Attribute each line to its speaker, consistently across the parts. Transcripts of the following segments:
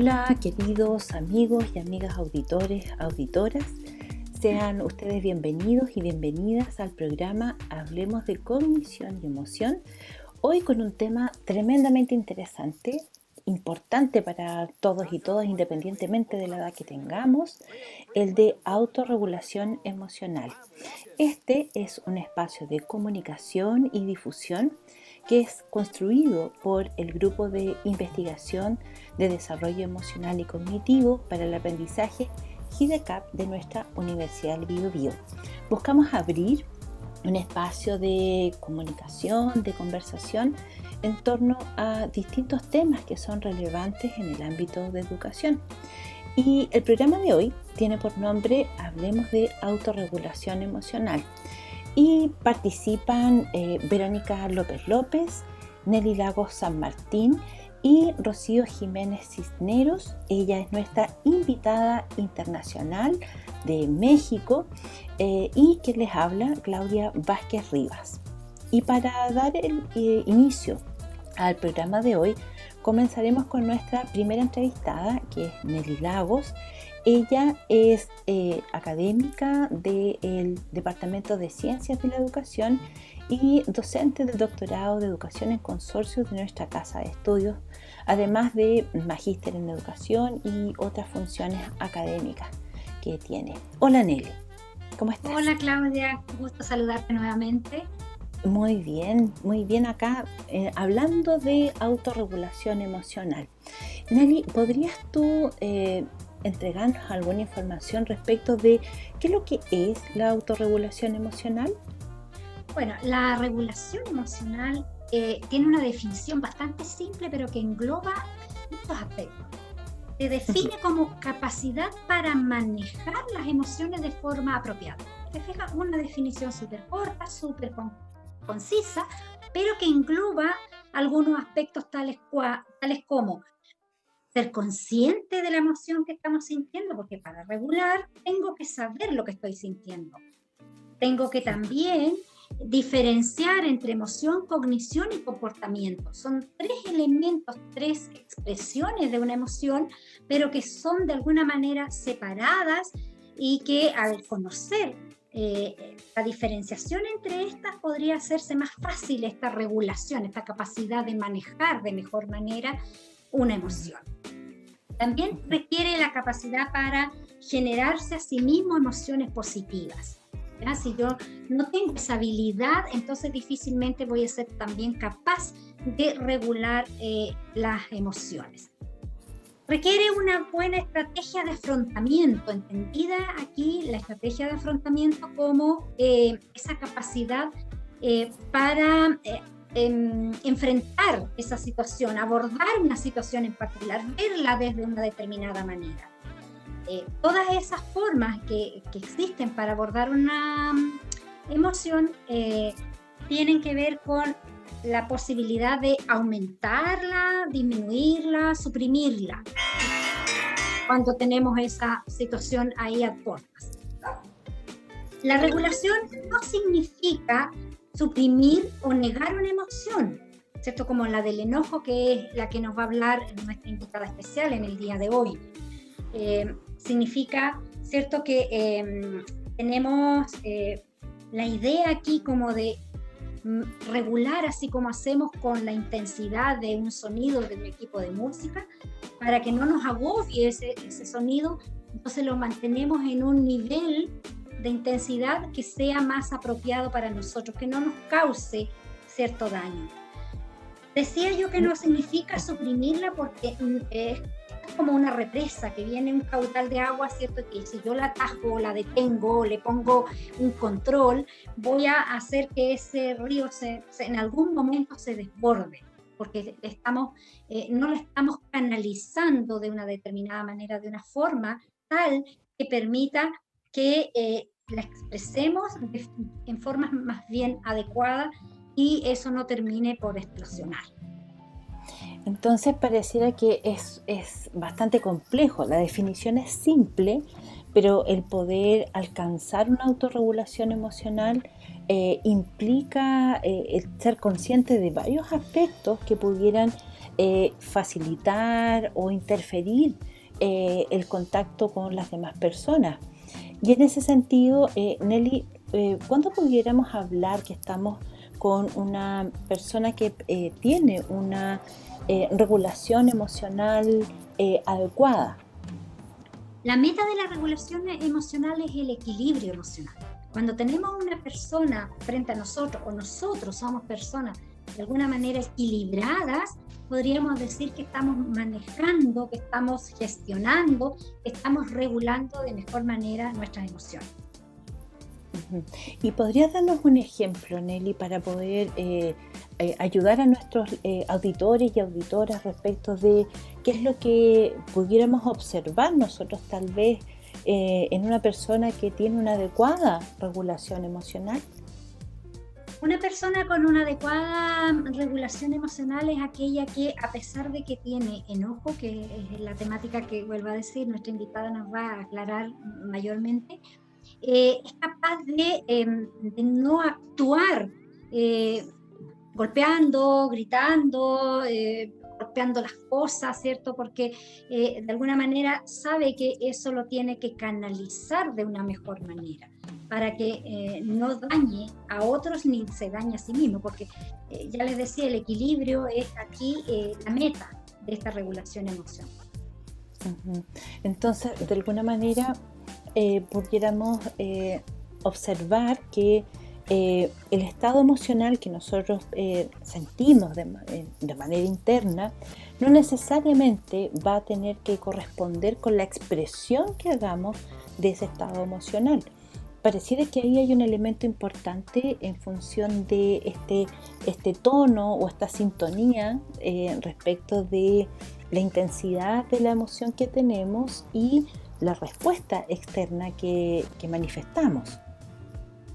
Speaker 1: Hola, queridos amigos y amigas auditores, auditoras. Sean ustedes bienvenidos y bienvenidas al programa Hablemos de Cognición y Emoción. Hoy con un tema tremendamente interesante, importante para todos y todas, independientemente de la edad que tengamos, el de autorregulación emocional. Este es un espacio de comunicación y difusión que es construido por el Grupo de Investigación de Desarrollo Emocional y Cognitivo para el Aprendizaje GIDECAP de nuestra Universidad del Biobío. Buscamos abrir un espacio de comunicación, de conversación en torno a distintos temas que son relevantes en el ámbito de educación. Y el programa de hoy tiene por nombre Hablemos de autorregulación emocional. Y participan Verónica López López, Nelly Lagos San Martín y Rocío Jiménez Cisneros. Ella es nuestra invitada internacional de México y quien les habla, Claudia Vázquez Rivas. Y para dar el inicio al programa de hoy, comenzaremos con nuestra primera entrevistada, que es Nelly Lagos. Ella es académica del Departamento de Ciencias de la Educación y docente del doctorado de Educación en Consorcio de nuestra Casa de Estudios, además de magíster en Educación y otras funciones académicas que tiene. Hola Nelly, ¿cómo estás?
Speaker 2: Hola Claudia, gusto saludarte nuevamente.
Speaker 1: Muy bien acá, hablando de autorregulación emocional. Nelly, ¿podrías tú entregarnos alguna información respecto de qué es lo que es la autorregulación emocional?
Speaker 2: Bueno, la regulación emocional tiene una definición bastante simple, pero que engloba muchos aspectos. Se define como capacidad para manejar las emociones de forma apropiada. Te fijas, una definición súper corta, súper concisa, pero que engloba algunos aspectos tales como ser consciente de la emoción que estamos sintiendo, porque para regular tengo que saber lo que estoy sintiendo. Tengo que también diferenciar entre emoción, cognición y comportamiento. Son tres elementos, tres expresiones de una emoción, pero que son de alguna manera separadas y que al conocer la diferenciación entre estas podría hacerse más fácil esta regulación, esta capacidad de manejar de mejor manera una emoción. También requiere la capacidad para generarse a sí mismo emociones positivas. ¿Ya? Si yo no tengo esa habilidad, entonces difícilmente voy a ser también capaz de regular las emociones. Requiere una buena estrategia de afrontamiento, entendida aquí la estrategia de afrontamiento como esa capacidad para enfrentar esa situación, abordar una situación en particular, verla desde una determinada manera. Todas esas formas que existen para abordar una emoción tienen que ver con la posibilidad de aumentarla, disminuirla, suprimirla, cuando tenemos esa situación ahí a puertas. La regulación no significa suprimir o negar una emoción, ¿cierto? Como la del enojo, que es la que nos va a hablar nuestra invitada especial en el día de hoy. Significa, ¿cierto?, que tenemos la idea aquí como de regular, así como hacemos con la intensidad de un sonido de un equipo de música, para que no nos agobie ese sonido, entonces lo mantenemos en un nivel de intensidad que sea más apropiado para nosotros, que no nos cause cierto daño. Decía yo que no significa suprimirla porque es como una represa, que viene un caudal de agua, ¿cierto? Que si yo la atajo, la detengo, le pongo un control, voy a hacer que ese río en algún momento se desborde, porque no lo estamos canalizando de una determinada manera, de una forma tal que permita que la expresemos en formas más bien adecuadas y eso no termine por explosionar.
Speaker 1: Entonces pareciera que es bastante complejo. La definición es simple, pero el poder alcanzar una autorregulación emocional implica el ser consciente de varios aspectos que pudieran facilitar o interferir el contacto con las demás personas. Y en ese sentido, Nelly, ¿cuándo pudiéramos hablar que estamos con una persona que tiene una regulación emocional adecuada?
Speaker 2: La meta de la regulación emocional es el equilibrio emocional. Cuando tenemos una persona frente a nosotros o nosotros somos personas de alguna manera equilibradas, podríamos decir que estamos manejando, que estamos gestionando, que estamos regulando de mejor manera nuestras emociones.
Speaker 1: ¿Y podrías darnos un ejemplo, Nelly, para poder ayudar a nuestros auditores y auditoras respecto de qué es lo que pudiéramos observar nosotros tal vez en una persona que tiene una adecuada regulación emocional?
Speaker 2: Una persona con una adecuada regulación emocional es aquella que, a pesar de que tiene enojo, que es la temática que, vuelvo a decir, nuestra invitada nos va a aclarar mayormente, es capaz de no actuar golpeando, gritando, golpeando las cosas, ¿cierto? Porque de alguna manera sabe que eso lo tiene que canalizar de una mejor manera para que no dañe a otros ni se dañe a sí mismo, porque ya les decía, el equilibrio es aquí la meta de esta regulación emocional.
Speaker 1: Entonces, de alguna manera, pudiéramos observar que el estado emocional que nosotros sentimos de manera interna no necesariamente va a tener que corresponder con la expresión que hagamos de ese estado emocional. Pareciera que ahí hay un elemento importante en función de este tono o esta sintonía respecto de la intensidad de la emoción que tenemos y la respuesta externa que manifestamos.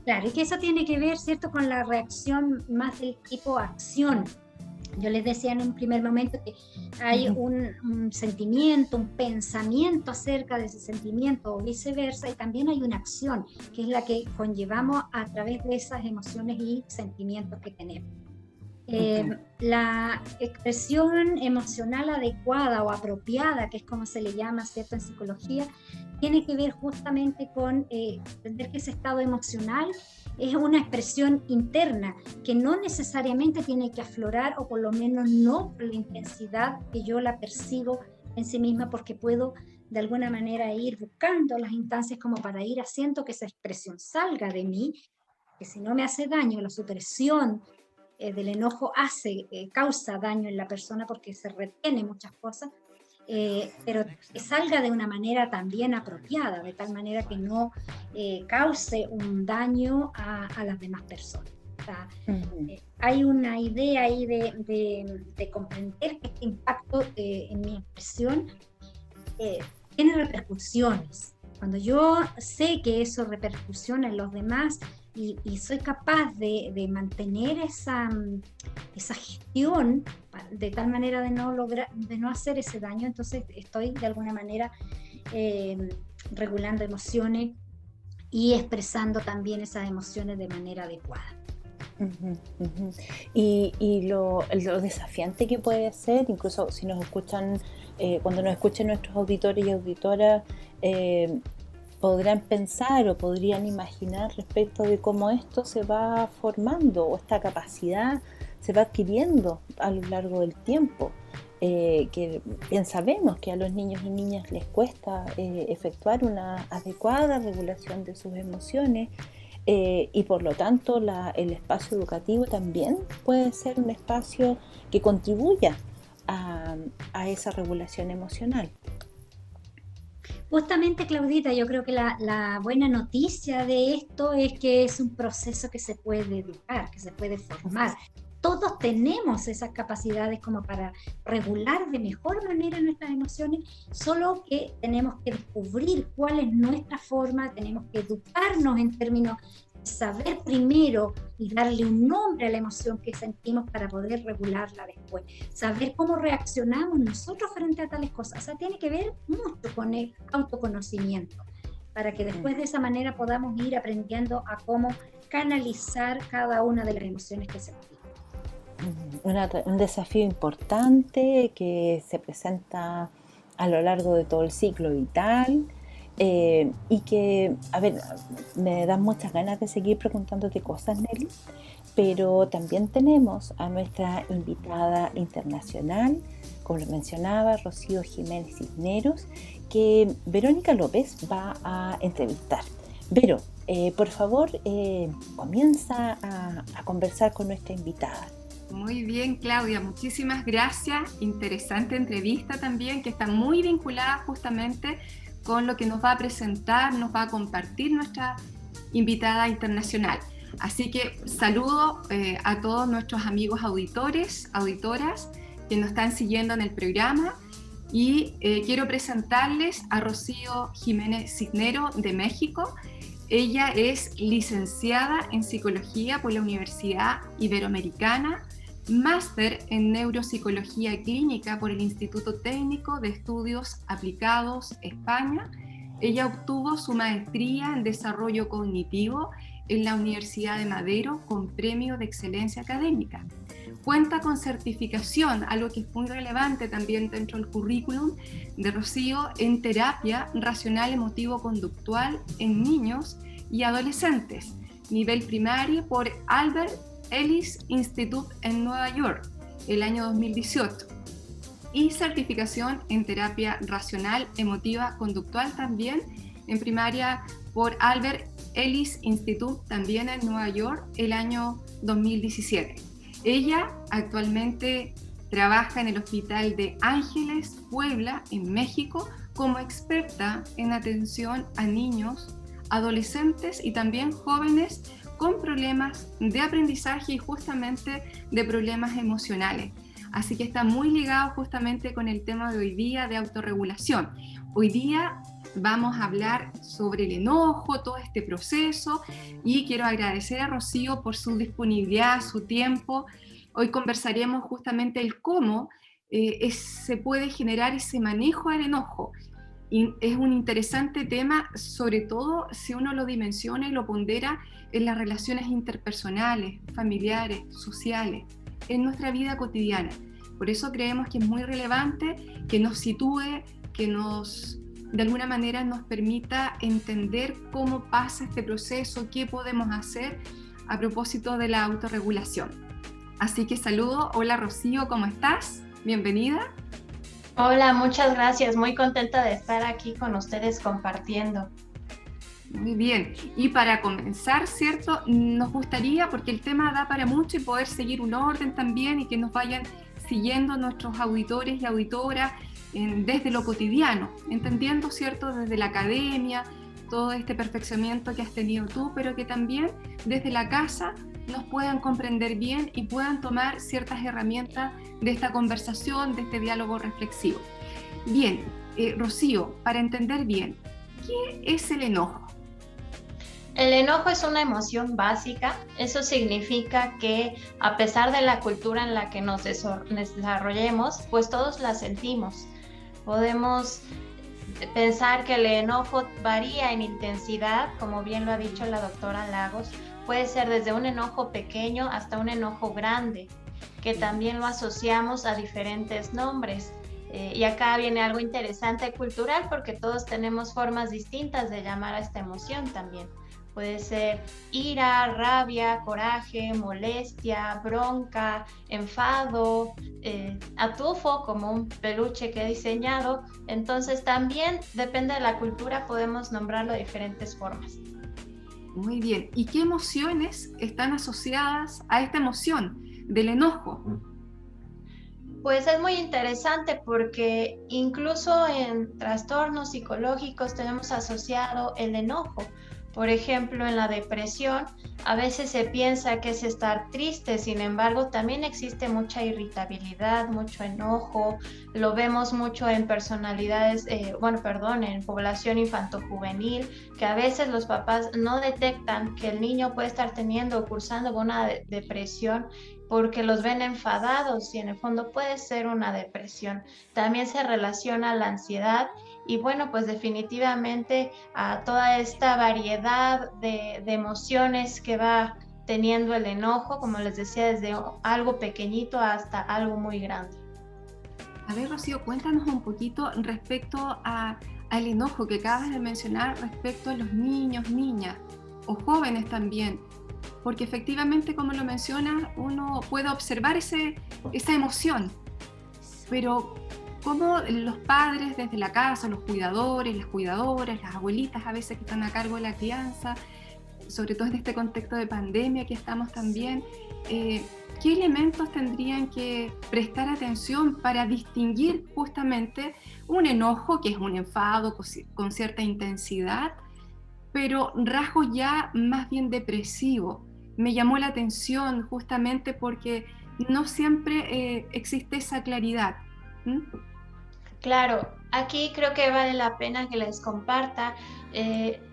Speaker 2: Claro, y que eso tiene que ver, ¿cierto?, con la reacción más del tipo acción. Yo les decía en un primer momento que hay un sentimiento, un pensamiento acerca de ese sentimiento o viceversa, y también hay una acción, que es la que conllevamos a través de esas emociones y sentimientos que tenemos. La expresión emocional adecuada o apropiada, que es como se le llama, ¿cierto?, en psicología, tiene que ver justamente con entender que ese estado emocional es una expresión interna que no necesariamente tiene que aflorar, o por lo menos no por la intensidad que yo la percibo en sí misma, porque puedo de alguna manera ir buscando las instancias como para ir haciendo que esa expresión salga de mí, que si no me hace daño, la supresión del enojo causa daño en la persona porque se retiene muchas cosas, pero que salga de una manera también apropiada, de tal manera que no cause un daño a las demás personas. O sea, hay una idea ahí de comprender que este impacto en mi expresión tiene repercusiones. Cuando yo sé que eso repercusiona en los demás y soy capaz de mantener esa gestión de tal manera de no hacer ese daño, entonces estoy de alguna manera regulando emociones y expresando también esas emociones de manera adecuada.
Speaker 1: Y lo desafiante que puede ser, incluso si nos escuchan, cuando nos escuchen nuestros auditores y auditoras, podrán pensar o podrían imaginar respecto de cómo esto se va formando o esta capacidad se va adquiriendo a lo largo del tiempo, que bien sabemos que a los niños y niñas les cuesta efectuar una adecuada regulación de sus emociones, y por lo tanto el espacio educativo también puede ser un espacio que contribuya a esa regulación emocional.
Speaker 2: Justamente, Claudita, yo creo que la buena noticia de esto es que es un proceso que se puede educar, que se puede formar. Todos tenemos esas capacidades como para regular de mejor manera nuestras emociones, solo que tenemos que descubrir cuál es nuestra forma, tenemos que educarnos en términos de saber primero y darle un nombre a la emoción que sentimos para poder regularla después, saber cómo reaccionamos nosotros frente a tales cosas. O sea, tiene que ver mucho con el autoconocimiento, para que después de esa manera podamos ir aprendiendo a cómo canalizar cada una de las emociones que sentimos.
Speaker 1: Un desafío importante que se presenta a lo largo de todo el ciclo vital, y que, a ver, me dan muchas ganas de seguir preguntándote cosas, Nelly, pero también tenemos a nuestra invitada internacional, como lo mencionaba, Rocío Jiménez Cisneros, que Verónica López va a entrevistar. Vero, por favor, comienza a conversar con nuestra invitada.
Speaker 3: Muy bien, Claudia, muchísimas gracias. Interesante entrevista también, que está muy vinculada justamente con lo que nos va a presentar, nos va a compartir nuestra invitada internacional. Así que saludo a todos nuestros amigos auditores, auditoras que nos están siguiendo en el programa, y quiero presentarles a Rocío Jiménez Cisneros de México. Ella es licenciada en Psicología por la Universidad Iberoamericana, máster en Neuropsicología Clínica por el Instituto Técnico de Estudios Aplicados, España. Ella obtuvo su maestría en Desarrollo Cognitivo en la Universidad de Madero con premio de excelencia académica. Cuenta con certificación, algo que es muy relevante también dentro del currículum de Rocío, en terapia racional emotivo-conductual en niños y adolescentes, nivel primario por Albert Ellis Institute en Nueva York, el año 2018. Y certificación en terapia racional emotiva conductual también en primaria por Albert Ellis Institute también en Nueva York, el año 2017. Ella actualmente trabaja en el Hospital de Ángeles, Puebla, en México, como experta en atención a niños, adolescentes y también jóvenes con problemas de aprendizaje y justamente de problemas emocionales. Así que está muy ligado justamente con el tema de hoy día de autorregulación. Hoy día vamos a hablar sobre el enojo, todo este proceso, y quiero agradecer a Rocío por su disponibilidad, su tiempo. Hoy conversaremos justamente el cómo se puede generar ese manejo del enojo. Y es un interesante tema, sobre todo si uno lo dimensiona y lo pondera en las relaciones interpersonales, familiares, sociales, en nuestra vida cotidiana. Por eso creemos que es muy relevante que nos sitúe, que de alguna manera nos permita entender cómo pasa este proceso, qué podemos hacer a propósito de la autorregulación. Así que saludo. Hola Rocío, ¿cómo estás? Bienvenida.
Speaker 4: Hola, muchas gracias. Muy contenta de estar aquí con ustedes compartiendo.
Speaker 3: Muy bien. Y para comenzar, ¿cierto? Nos gustaría, porque el tema da para mucho, y poder seguir un orden también y que nos vayan siguiendo nuestros auditores y auditoras desde lo cotidiano, entendiendo, ¿cierto? Desde la academia, todo este perfeccionamiento que has tenido tú, pero que también desde la casa nos puedan comprender bien y puedan tomar ciertas herramientas de esta conversación, de este diálogo reflexivo. Bien, Rocío, para entender bien, ¿qué es el enojo?
Speaker 4: El enojo es una emoción básica. Eso significa que a pesar de la cultura en la que nos desarrollemos, pues todos la sentimos. Podemos pensar que el enojo varía en intensidad, como bien lo ha dicho la doctora Lagos. Puede ser desde un enojo pequeño hasta un enojo grande, que también lo asociamos a diferentes nombres. Y acá viene algo interesante cultural, porque todos tenemos formas distintas de llamar a esta emoción también. Puede ser ira, rabia, coraje, molestia, bronca, enfado, atufo, como un peluche que he diseñado. Entonces también depende de la cultura, podemos nombrarlo de diferentes formas.
Speaker 3: Muy bien. ¿Y qué emociones están asociadas a esta emoción del enojo?
Speaker 4: Pues es muy interesante porque incluso en trastornos psicológicos tenemos asociado el enojo. Por ejemplo, en la depresión, a veces se piensa que es estar triste, sin embargo, también existe mucha irritabilidad, mucho enojo, lo vemos mucho en personalidades, en población infantojuvenil, que a veces los papás no detectan que el niño puede estar teniendo o cursando con una depresión porque los ven enfadados y en el fondo puede ser una depresión. También se relaciona la ansiedad. Y bueno, pues definitivamente a toda esta variedad de emociones que va teniendo el enojo, como les decía, desde algo pequeñito hasta algo muy grande.
Speaker 3: A ver, Rocío, cuéntanos un poquito respecto al enojo que acabas de mencionar respecto a los niños, niñas o jóvenes también, porque efectivamente, como lo mencionas, uno puede observar esa emoción, pero cómo los padres desde la casa, los cuidadores, las cuidadoras, las abuelitas a veces que están a cargo de la crianza, sobre todo en este contexto de pandemia que estamos también, ¿qué elementos tendrían que prestar atención para distinguir justamente un enojo, que es un enfado con cierta intensidad, pero rasgos ya más bien depresivos? Me llamó la atención justamente porque no siempre existe esa claridad. ¿Mm?
Speaker 4: Claro, aquí creo que vale la pena que les comparta.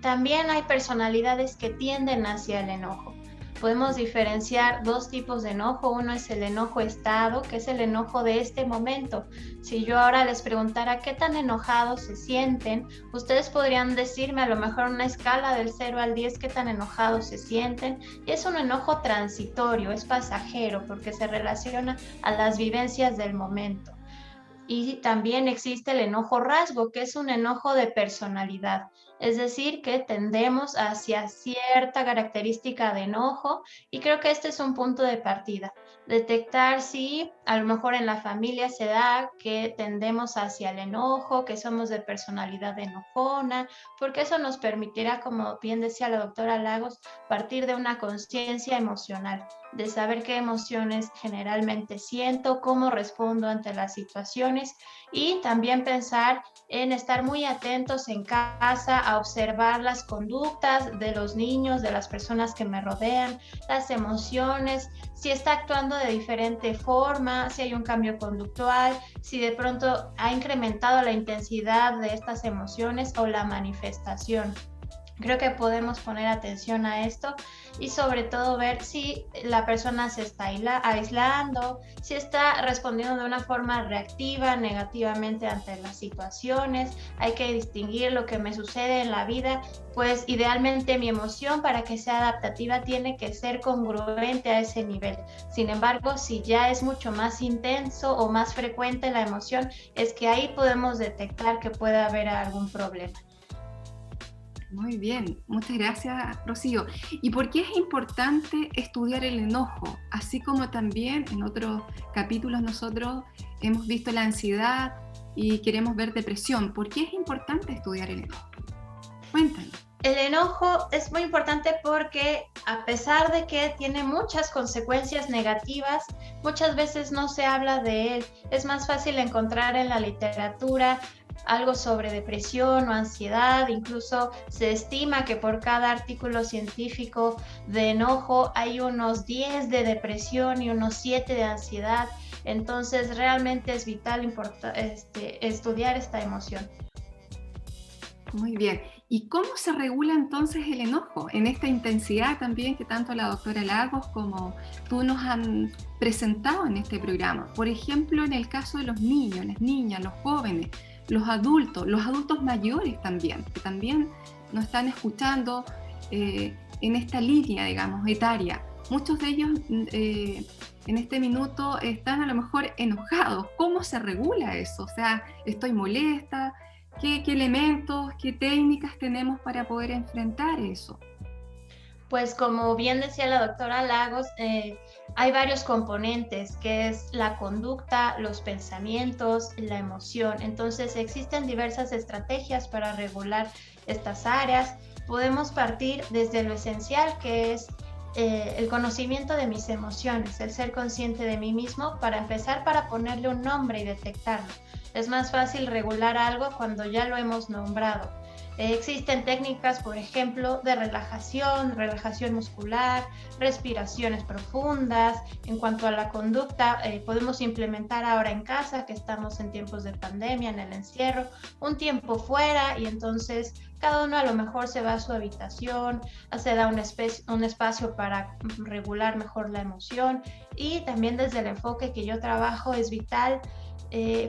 Speaker 4: También hay personalidades que tienden hacia el enojo. Podemos diferenciar dos tipos de enojo. Uno es el enojo estado, que es el enojo de este momento. Si yo ahora les preguntara qué tan enojados se sienten, ustedes podrían decirme a lo mejor una escala del 0 al 10 qué tan enojados se sienten. Y es un enojo transitorio, es pasajero, porque se relaciona a las vivencias del momento. Y también existe el enojo rasgo, que es un enojo de personalidad, es decir, que tendemos hacia cierta característica de enojo, y creo que este es un punto de partida. Detectar si a lo mejor en la familia se da que tendemos hacia el enojo, que somos de personalidad enojona, porque eso nos permitirá, como bien decía la doctora Lagos, partir de una conciencia emocional, de saber qué emociones generalmente siento, cómo respondo ante las situaciones, y también pensar en estar muy atentos en casa a observar las conductas de los niños, de las personas que me rodean, las emociones, si está actuando de diferente forma, si hay un cambio conductual, si de pronto ha incrementado la intensidad de estas emociones o la manifestación. Creo que podemos poner atención a esto y sobre todo ver si la persona se está aislando, si está respondiendo de una forma reactiva, negativamente ante las situaciones. Hay que distinguir lo que me sucede en la vida, pues idealmente mi emoción, para que sea adaptativa, tiene que ser congruente a ese nivel. Sin embargo, si ya es mucho más intenso o más frecuente la emoción, es que ahí podemos detectar que puede haber algún problema.
Speaker 3: Muy bien, muchas gracias, Rocío. ¿Y por qué es importante estudiar el enojo? Así como también en otros capítulos nosotros hemos visto la ansiedad y queremos ver depresión. ¿Por qué es importante estudiar el enojo? Cuéntanos.
Speaker 4: El enojo es muy importante porque, a pesar de que tiene muchas consecuencias negativas, muchas veces no se habla de él. Es más fácil encontrar en la literatura algo sobre depresión o ansiedad. Incluso se estima que por cada artículo científico de enojo hay unos 10 de depresión y unos 7 de ansiedad. Entonces realmente es vital estudiar esta emoción.
Speaker 3: Muy bien. ¿Y cómo se regula entonces el enojo en esta intensidad también que tanto la doctora Lagos como tú nos han presentado en este programa? Por ejemplo, en el caso de los niños, las niñas, los jóvenes, los adultos mayores también, que también nos están escuchando en esta línea, digamos, etaria. Muchos de ellos en este minuto están a lo mejor enojados. ¿Cómo se regula eso? O sea, estoy molesta. ¿Qué elementos, qué técnicas tenemos para poder enfrentar eso?
Speaker 4: Pues como bien decía la doctora Lagos, hay varios componentes, que es la conducta, los pensamientos, la emoción. Entonces existen diversas estrategias para regular estas áreas. Podemos partir desde lo esencial, que es el conocimiento de mis emociones, el ser consciente de mí mismo, para empezar, para ponerle un nombre y detectarlo. Es más fácil regular algo cuando ya lo hemos nombrado. Existen técnicas, por ejemplo, de relajación muscular, respiraciones profundas. En cuanto a la conducta, podemos implementar ahora en casa, que estamos en tiempos de pandemia, en el encierro, un tiempo fuera, y entonces cada uno a lo mejor se va a su habitación, se da un espacio para regular mejor la emoción. Y también desde el enfoque que yo trabajo es vital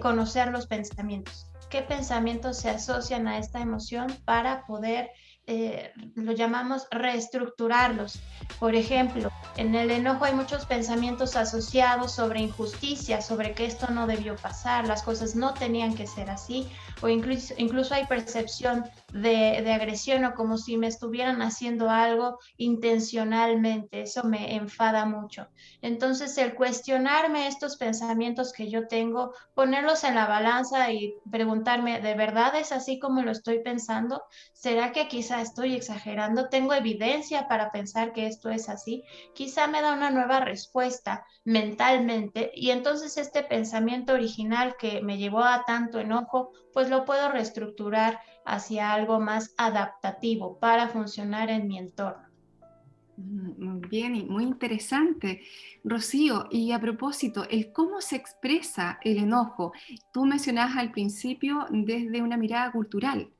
Speaker 4: conocer los pensamientos. ¿Qué pensamientos se asocian a esta emoción para poder lo llamamos reestructurarlos. Por ejemplo, en el enojo hay muchos pensamientos asociados sobre injusticia, sobre que esto no debió pasar, las cosas no tenían que ser así, o incluso hay percepción de agresión o como si me estuvieran haciendo algo intencionalmente. Eso me enfada mucho. Entonces, el cuestionarme estos pensamientos que yo tengo, ponerlos en la balanza y preguntarme, ¿de verdad es así como lo estoy pensando? ¿Será que quizá estoy exagerando? ¿Tengo evidencia para pensar que esto es así? Quizá me da una nueva respuesta mentalmente y entonces este pensamiento original que me llevó a tanto enojo, pues lo puedo reestructurar hacia algo más adaptativo para funcionar en mi entorno.
Speaker 3: Muy bien y muy interesante, Rocío. Y a propósito, el cómo se expresa el enojo. Tú mencionabas al principio desde una mirada cultural,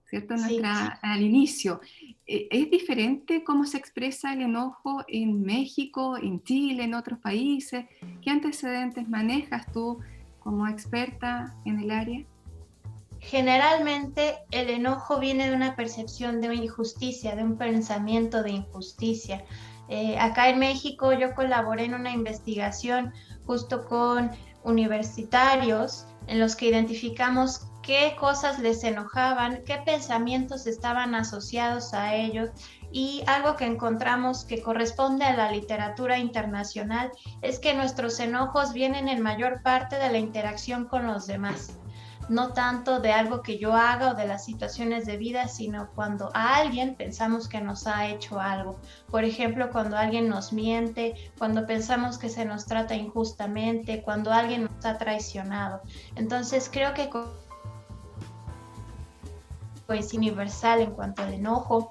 Speaker 3: ¿cierto?
Speaker 4: Sí.
Speaker 3: Al inicio. ¿Es diferente cómo se expresa el enojo en México, en Chile, en otros países? ¿Qué antecedentes manejas tú como experta en el área?
Speaker 4: Generalmente el enojo viene de una percepción de injusticia, de un pensamiento de injusticia. Acá en México yo colaboré en una investigación justo con universitarios en los que identificamos qué cosas les enojaban, qué pensamientos estaban asociados a ellos, y algo que encontramos que corresponde a la literatura internacional es que nuestros enojos vienen en mayor parte de la interacción con los demás. No tanto de algo que yo haga o de las situaciones de vida, sino cuando a alguien pensamos que nos ha hecho algo. Por ejemplo, cuando alguien nos miente, cuando pensamos que se nos trata injustamente, cuando alguien nos ha traicionado. Entonces creo que es universal en cuanto al enojo.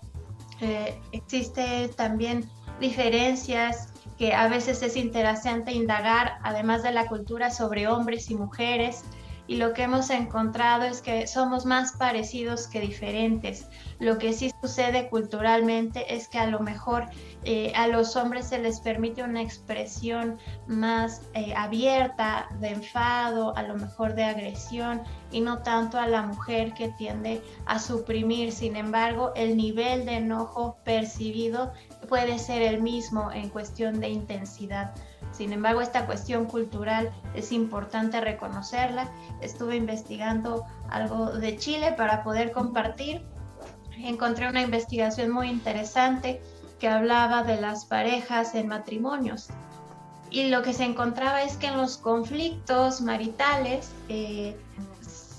Speaker 4: Existe también diferencias que a veces es interesante indagar, además de la cultura, sobre hombres y mujeres. Y lo que hemos encontrado es que somos más parecidos que diferentes. Lo que sí sucede culturalmente es que a lo mejor a los hombres se les permite una expresión más abierta de enfado, a lo mejor de agresión, y no tanto a la mujer, que tiende a suprimir. Sin embargo, el nivel de enojo percibido puede ser el mismo en cuestión de intensidad. Sin embargo, esta cuestión cultural es importante reconocerla. Estuve investigando algo de Chile para poder compartir. Encontré una investigación muy interesante que hablaba de las parejas en matrimonios. Y lo que se encontraba es que en los conflictos maritales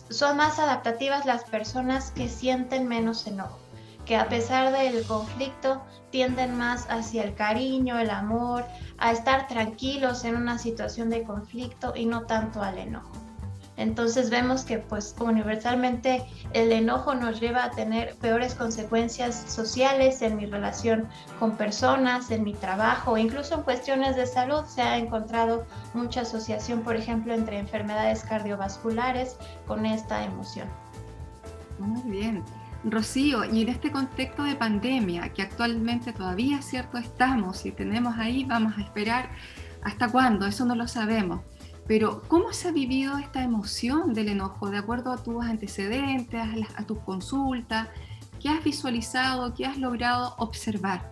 Speaker 4: son más adaptativas las personas que sienten menos enojo, que a pesar del conflicto tienden más hacia el cariño, el amor, a estar tranquilos en una situación de conflicto y no tanto al enojo. Entonces vemos que pues universalmente el enojo nos lleva a tener peores consecuencias sociales en mi relación con personas, en mi trabajo, incluso en cuestiones de salud. Se ha encontrado mucha asociación, por ejemplo, entre enfermedades cardiovasculares con esta emoción.
Speaker 3: Muy bien. Rocío, y en este contexto de pandemia, que actualmente todavía, cierto, estamos y tenemos ahí, vamos a esperar hasta cuándo, eso no lo sabemos, pero ¿cómo se ha vivido esta emoción del enojo de acuerdo a tus antecedentes, a tus consultas? ¿Qué has visualizado, qué has logrado observar?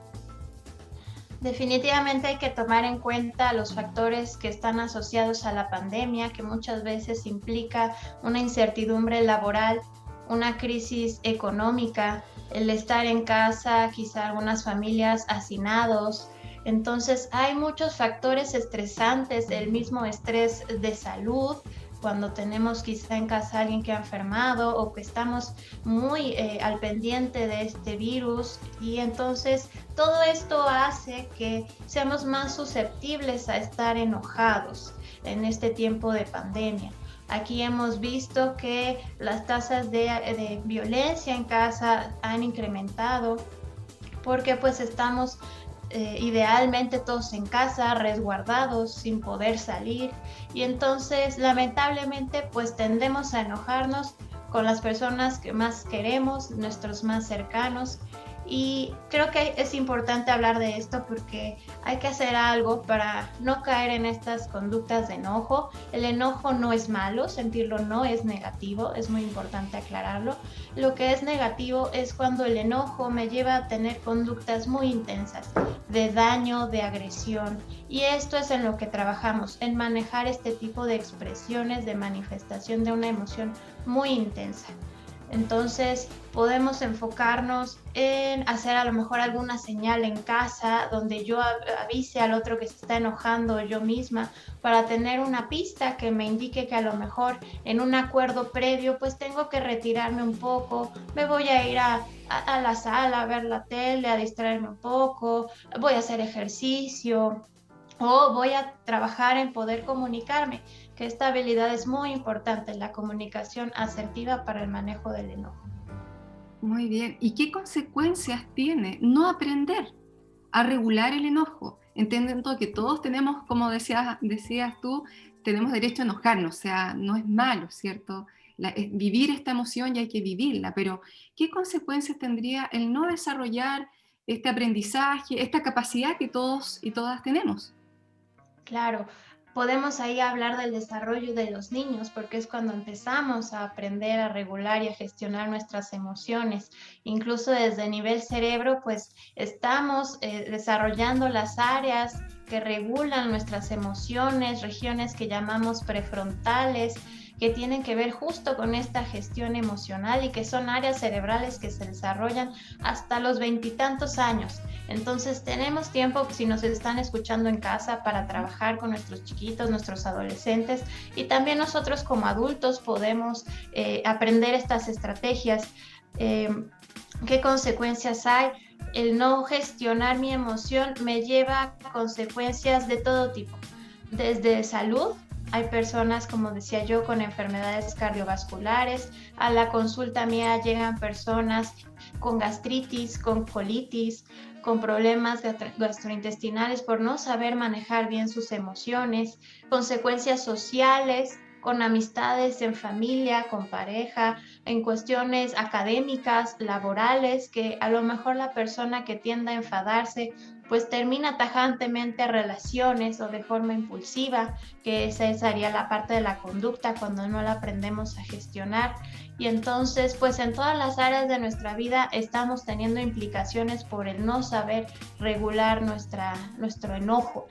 Speaker 4: Definitivamente hay que tomar en cuenta los factores que están asociados a la pandemia, que muchas veces implica una incertidumbre laboral, una crisis económica, el estar en casa, quizá algunas familias hacinados. Entonces hay muchos factores estresantes, el mismo estrés de salud, cuando tenemos quizá en casa a alguien que ha enfermado o que estamos muy al pendiente de este virus, y entonces todo esto hace que seamos más susceptibles a estar enojados en este tiempo de pandemia. Aquí hemos visto que las tasas de violencia en casa han incrementado porque pues estamos idealmente todos en casa, resguardados, sin poder salir, y entonces lamentablemente pues tendemos a enojarnos con las personas que más queremos, nuestros más cercanos, Y creo que es importante hablar de esto porque hay que hacer algo para no caer en estas conductas de enojo. El enojo no es malo, sentirlo no es negativo, es muy importante aclararlo. Lo que es negativo es cuando el enojo me lleva a tener conductas muy intensas, de daño, de agresión. Y esto es en lo que trabajamos, en manejar este tipo de expresiones de manifestación de una emoción muy intensa. Entonces podemos enfocarnos en hacer a lo mejor alguna señal en casa donde yo avise al otro que se está enojando, yo misma, para tener una pista que me indique que a lo mejor en un acuerdo previo pues tengo que retirarme un poco, me voy a ir a la sala a ver la tele, a distraerme un poco, voy a hacer ejercicio o voy a trabajar en poder comunicarme, que esta habilidad es muy importante, la comunicación asertiva para el manejo del enojo.
Speaker 3: Muy bien. ¿Y qué consecuencias tiene no aprender a regular el enojo? Entendiendo que todos tenemos, como decías tú, tenemos derecho a enojarnos, o sea, no es malo, ¿cierto? Vivir esta emoción y hay que vivirla, pero ¿qué consecuencias tendría el no desarrollar este aprendizaje, esta capacidad que todos y todas tenemos?
Speaker 4: Claro, podemos ahí hablar del desarrollo de los niños, porque es cuando empezamos a aprender a regular y a gestionar nuestras emociones. Incluso desde nivel cerebro, pues estamos desarrollando las áreas que regulan nuestras emociones, regiones que llamamos prefrontales, que tienen que ver justo con esta gestión emocional y que son áreas cerebrales que se desarrollan hasta los 20 y tantos años. Entonces tenemos tiempo, si nos están escuchando en casa, para trabajar con nuestros chiquitos, nuestros adolescentes, y también nosotros como adultos podemos aprender estas estrategias. ¿Qué consecuencias hay? El no gestionar mi emoción me lleva a consecuencias de todo tipo, desde salud. Hay personas, como decía yo, con enfermedades cardiovasculares. A la consulta mía llegan personas con gastritis, con colitis, con problemas gastrointestinales por no saber manejar bien sus emociones, consecuencias sociales, con amistades en familia, con pareja, en cuestiones académicas, laborales, que a lo mejor la persona que tiende a enfadarse pues termina tajantemente relaciones o de forma impulsiva, que esa sería la parte de la conducta cuando no la aprendemos a gestionar. Y entonces, pues en todas las áreas de nuestra vida estamos teniendo implicaciones por el no saber regular nuestro enojo.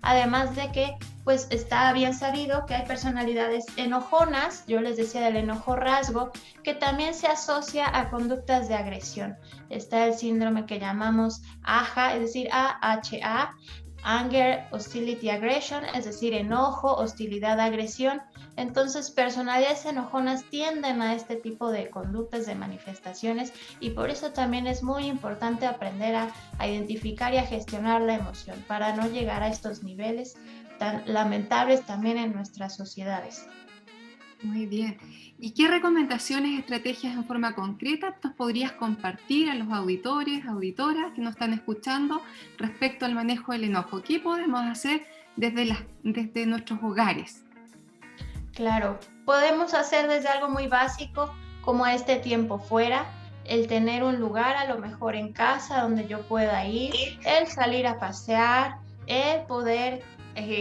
Speaker 4: Además de que, pues está bien sabido que hay personalidades enojonas, yo les decía del enojo rasgo, que también se asocia a conductas de agresión. Está el síndrome que llamamos AHA, es decir, AHA, Anger, Hostility, Aggression, es decir, enojo, hostilidad, agresión. Entonces, personalidades enojonas tienden a este tipo de conductas, de manifestaciones, y por eso también es muy importante aprender a identificar y a gestionar la emoción para no llegar a estos niveles tan lamentables también en nuestras sociedades.
Speaker 3: Muy bien. ¿Y qué recomendaciones, estrategias en forma concreta nos podrías compartir a los auditores, auditoras que nos están escuchando respecto al manejo del enojo? ¿Qué podemos hacer desde nuestros hogares?
Speaker 4: Claro, podemos hacer desde algo muy básico como este tiempo fuera, el tener un lugar a lo mejor en casa donde yo pueda ir, el salir a pasear, el poder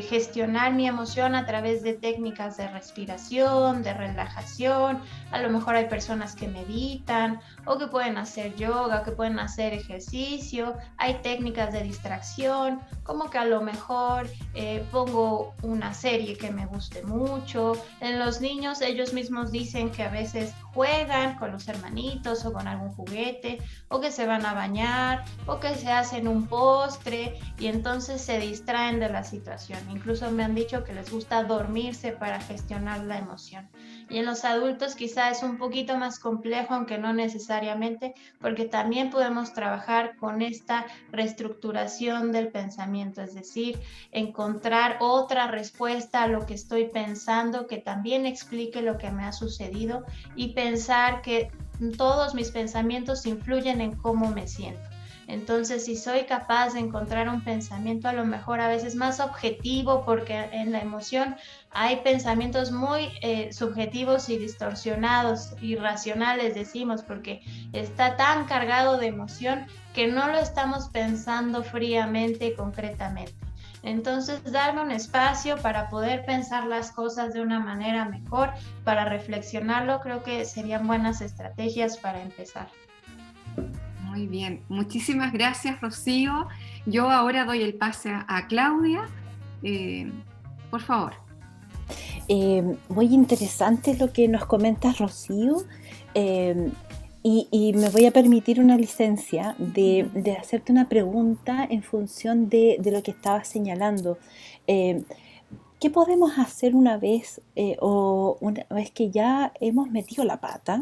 Speaker 4: gestionar mi emoción a través de técnicas de respiración, de relajación. A lo mejor hay personas que meditan o que pueden hacer yoga, que pueden hacer ejercicio. Hay técnicas de distracción, como que a lo mejor pongo una serie que me guste mucho. En los niños, ellos mismos dicen que a veces juegan con los hermanitos o con algún juguete, o que se van a bañar, o que se hacen un postre y entonces se distraen de la situación. Incluso me han dicho que les gusta dormirse para gestionar la emoción. Y en los adultos quizá es un poquito más complejo, aunque no necesariamente, porque también podemos trabajar con esta reestructuración del pensamiento, es decir, encontrar otra respuesta a lo que estoy pensando que también explique lo que me ha sucedido y pensar que todos mis pensamientos influyen en cómo me siento. Entonces, si soy capaz de encontrar un pensamiento a lo mejor a veces más objetivo, porque en la emoción hay pensamientos muy subjetivos y distorsionados, irracionales decimos, porque está tan cargado de emoción que no lo estamos pensando fríamente y concretamente. Entonces, darme un espacio para poder pensar las cosas de una manera mejor, para reflexionarlo, creo que serían buenas estrategias para empezar.
Speaker 3: Muy bien, muchísimas gracias, Rocío. Yo ahora doy el pase a Claudia. Por favor.
Speaker 1: Muy interesante lo que nos comentas, Rocío. Y me voy a permitir una licencia de hacerte una pregunta en función de lo que estabas señalando. ¿Qué podemos hacer una vez o una vez que ya hemos metido la pata?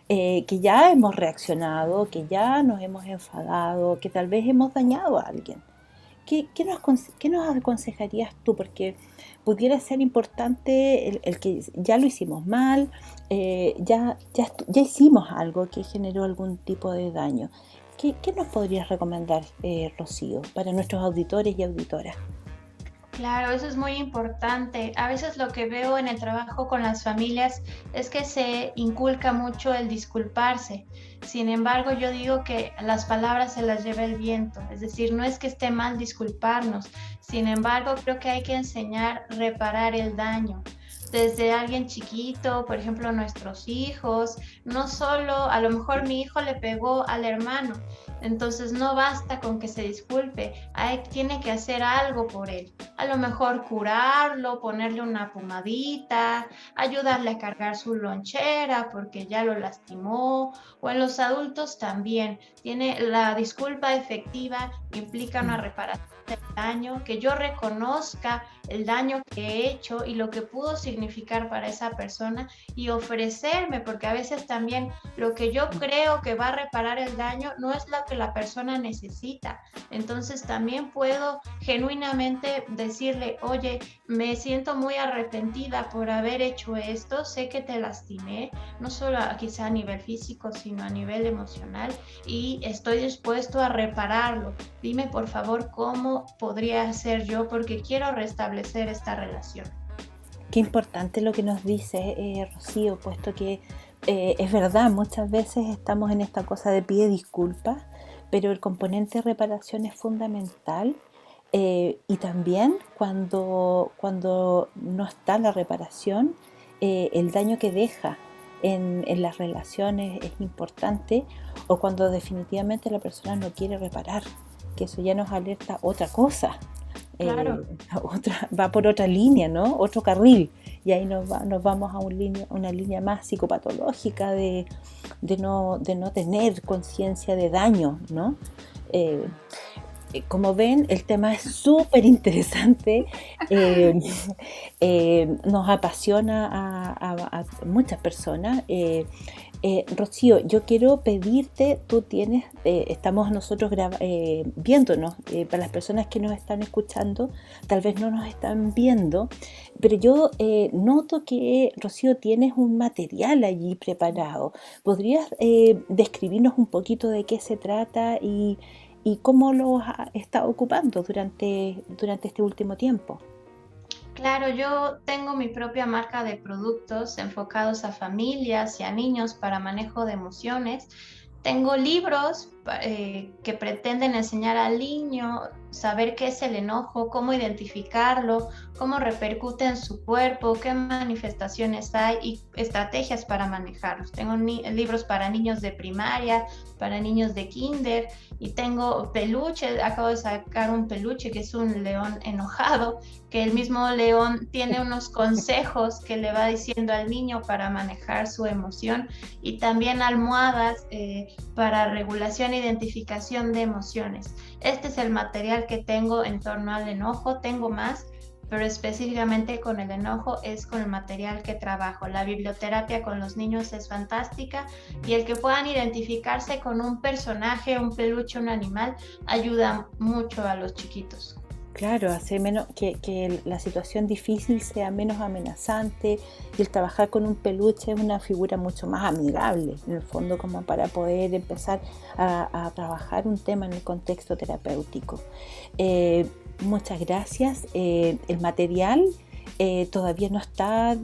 Speaker 1: Que ya hemos reaccionado, que ya nos hemos enfadado, que tal vez hemos dañado a alguien. ¿Qué nos aconsejarías tú? Porque pudiera ser importante el que ya lo hicimos mal, ya hicimos algo que generó algún tipo de daño. ¿Qué nos podrías recomendar, Rocío, para nuestros auditores y auditoras?
Speaker 4: Claro, eso es muy importante. A veces lo que veo en el trabajo con las familias es que se inculca mucho el disculparse. Sin embargo, yo digo que las palabras se las lleva el viento. Es decir, no es que esté mal disculparnos. Sin embargo, creo que hay que enseñar a reparar el daño. Desde alguien chiquito, por ejemplo, nuestros hijos, no solo, a lo mejor mi hijo le pegó al hermano, entonces no basta con que se disculpe, tiene que hacer algo por él. A lo mejor curarlo, ponerle una pomadita, ayudarle a cargar su lonchera porque ya lo lastimó, o en los adultos también. La disculpa efectiva implica una reparación del daño, que yo reconozca el daño que he hecho y lo que pudo significar para esa persona y ofrecerme, porque a veces también lo que yo creo que va a reparar el daño no es lo que la persona necesita. Entonces también puedo genuinamente decirle, oye, me siento muy arrepentida por haber hecho esto, sé que te lastimé, no solo quizá a nivel físico, sino a nivel emocional, y estoy dispuesto a repararlo. Dime por favor cómo podría hacer yo, porque quiero restablecer esta relación.
Speaker 1: Qué importante lo que nos dice, Rocío, puesto que es verdad, muchas veces estamos en esta cosa de pide disculpas, pero el componente de reparación es fundamental. Y también cuando no está la reparación, el daño que deja en las relaciones es importante, o cuando definitivamente la persona no quiere reparar, que eso ya nos alerta otra cosa.
Speaker 4: Claro.
Speaker 1: Va por otra línea, ¿no? Otro carril, y ahí nos vamos a una línea más psicopatológica de no tener conciencia de daño, ¿no? Como ven, el tema es súper interesante, nos apasiona a muchas personas. Rocío, yo quiero pedirte, estamos nosotros viéndonos, para las personas que nos están escuchando, tal vez no nos están viendo, pero yo noto que, Rocío, tienes un material allí preparado. ¿Podrías describirnos un poquito de qué se trata y cómo lo has estado ocupando durante este último tiempo?
Speaker 4: Claro, yo tengo mi propia marca de productos enfocados a familias y a niños para manejo de emociones. Tengo libros que pretenden enseñar al niño saber qué es el enojo, cómo identificarlo, cómo repercute en su cuerpo, qué manifestaciones hay y estrategias para manejarlos. Tengo libros para niños de primaria, para niños de kinder, y tengo peluches. Acabo de sacar un peluche que es un león enojado, que el mismo león tiene unos consejos que le va diciendo al niño para manejar su emoción, y también almohadas para regulación e identificación de emociones. Este es el material que tengo en torno al enojo. Tengo más, pero específicamente con el enojo es con el material que trabajo. La biblioterapia con los niños es fantástica, y el que puedan identificarse con un personaje, un peluche, un animal, ayuda mucho a los chiquitos.
Speaker 1: Claro, hace menos que la situación difícil sea menos amenazante, y el trabajar con un peluche es una figura mucho más amigable, en el fondo, como para poder empezar a trabajar un tema en el contexto terapéutico. Muchas gracias. El material todavía no está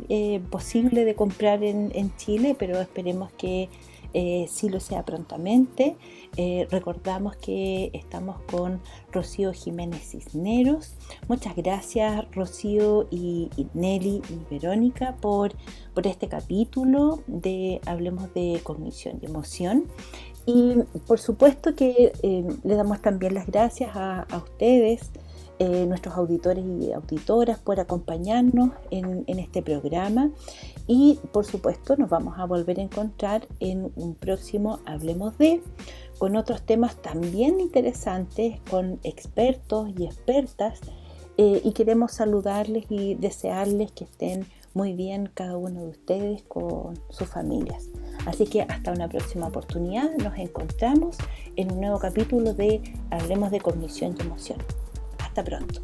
Speaker 1: posible de comprar en Chile, pero esperemos que sí lo sea prontamente. Recordamos que estamos con Rocío Jiménez Cisneros. Muchas gracias, Rocío y Nelly y Verónica, por este capítulo de Hablemos de Cognición y Emoción. Y por supuesto que le damos también las gracias a ustedes, nuestros auditores y auditoras, por acompañarnos en este programa, y por supuesto nos vamos a volver a encontrar en un próximo Hablemos con otros temas también interesantes, con expertos y expertas, y queremos saludarles y desearles que estén muy bien cada uno de ustedes con sus familias. Así que hasta una próxima oportunidad, nos encontramos en un nuevo capítulo de Hablemos de Cognición y Emoción. Hasta pronto.